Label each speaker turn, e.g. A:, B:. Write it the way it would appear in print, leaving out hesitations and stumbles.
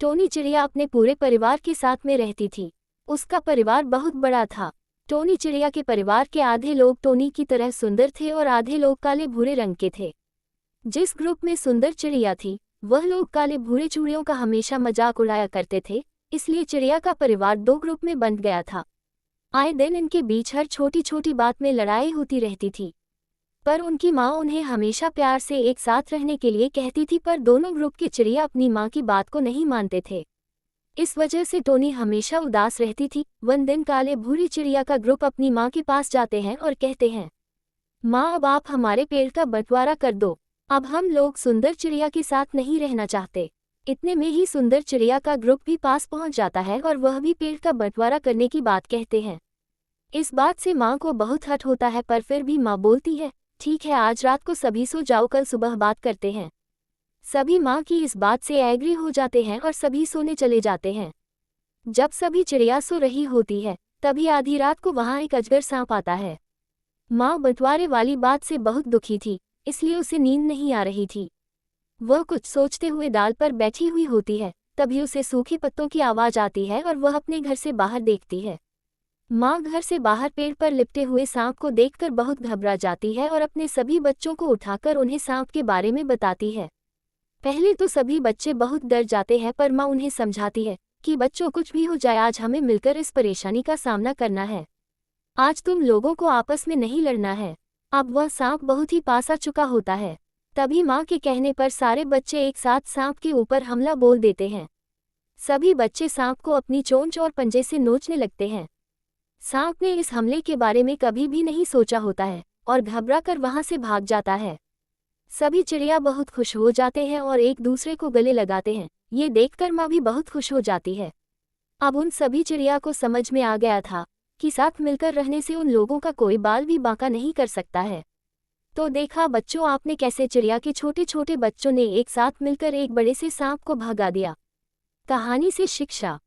A: Tony चिड़िया अपने पूरे परिवार के साथ में रहती थी। उसका परिवार बहुत बड़ा था। टोनी चिड़िया के परिवार के आधे लोग टोनी की तरह सुंदर थे और आधे लोग काले भूरे रंग के थे। जिस ग्रुप में सुंदर चिड़िया थी, वह लोग काले भूरे चूड़ियों का हमेशा मजाक उड़ाया करते थे, इसलिए चिड़िया का परिवार दो ग्रुप में बंट गया था। आए दिन इनके बीच हर छोटी छोटी बात में लड़ाई होती रहती थी, पर उनकी माँ उन्हें हमेशा प्यार से एक साथ रहने के लिए कहती थी, पर दोनों ग्रुप के चिड़िया अपनी माँ की बात को नहीं मानते थे। इस वजह से टोनी हमेशा उदास रहती थी। वन दिन काले भूरी चिड़िया का ग्रुप अपनी माँ के पास जाते हैं और कहते हैं, माँ अब आप हमारे पेड़ का बंटवारा कर दो, अब हम लोग सुंदर चिड़िया के साथ नहीं रहना चाहते। इतने में ही सुंदर चिड़िया का ग्रुप भी पास पहुंच जाता है और वह भी पेड़ का बंटवारा करने की बात कहते हैं। इस बात से माँ को बहुत हर्ट होता है, पर फिर भी माँ बोलती है, ठीक है आज रात को सभी सो जाओ, कल सुबह बात करते हैं। सभी माँ की इस बात से एग्री हो जाते हैं और सभी सोने चले जाते हैं। जब सभी चिड़िया सो रही होती है, तभी आधी रात को वहाँ एक अजगर सांप आता है। माँ बंटवारे वाली बात से बहुत दुखी थी, इसलिए उसे नींद नहीं आ रही थी। वह कुछ सोचते हुए डाल पर बैठी हुई होती है, तभी उसे सूखे पत्तों की आवाज़ आती है और वह अपने घर से बाहर देखती है। माँ घर से बाहर पेड़ पर लिपटे हुए सांप को देखकर बहुत घबरा जाती है और अपने सभी बच्चों को उठाकर उन्हें सांप के बारे में बताती है। पहले तो सभी बच्चे बहुत डर जाते हैं, पर माँ उन्हें समझाती है कि बच्चों कुछ भी हो जाए, आज हमें मिलकर इस परेशानी का सामना करना है। आज तुम लोगों को आपस में नहीं लड़ना है। अब वह सांप बहुत ही पास आ चुका होता है। तभी माँ के कहने पर सारे बच्चे एक साथ सांप के ऊपर हमला बोल देते हैं। सभी बच्चे सांप को अपनी चोंच और पंजे से नोचने लगते हैं। सांप ने इस हमले के बारे में कभी भी नहीं सोचा होता है और घबरा कर वहां से भाग जाता है। सभी चिड़िया बहुत खुश हो जाते हैं और एक दूसरे को गले लगाते हैं। ये देखकर माँ भी बहुत खुश हो जाती है। अब उन सभी चिड़िया को समझ में आ गया था कि साथ मिलकर रहने से उन लोगों का कोई बाल भी बांका नहीं कर सकता है। तो देखा बच्चों आपने कैसे चिड़िया के छोटे छोटे बच्चों ने एक साथ मिलकर एक बड़े से सांप को भगा दिया। कहानी से शिक्षा।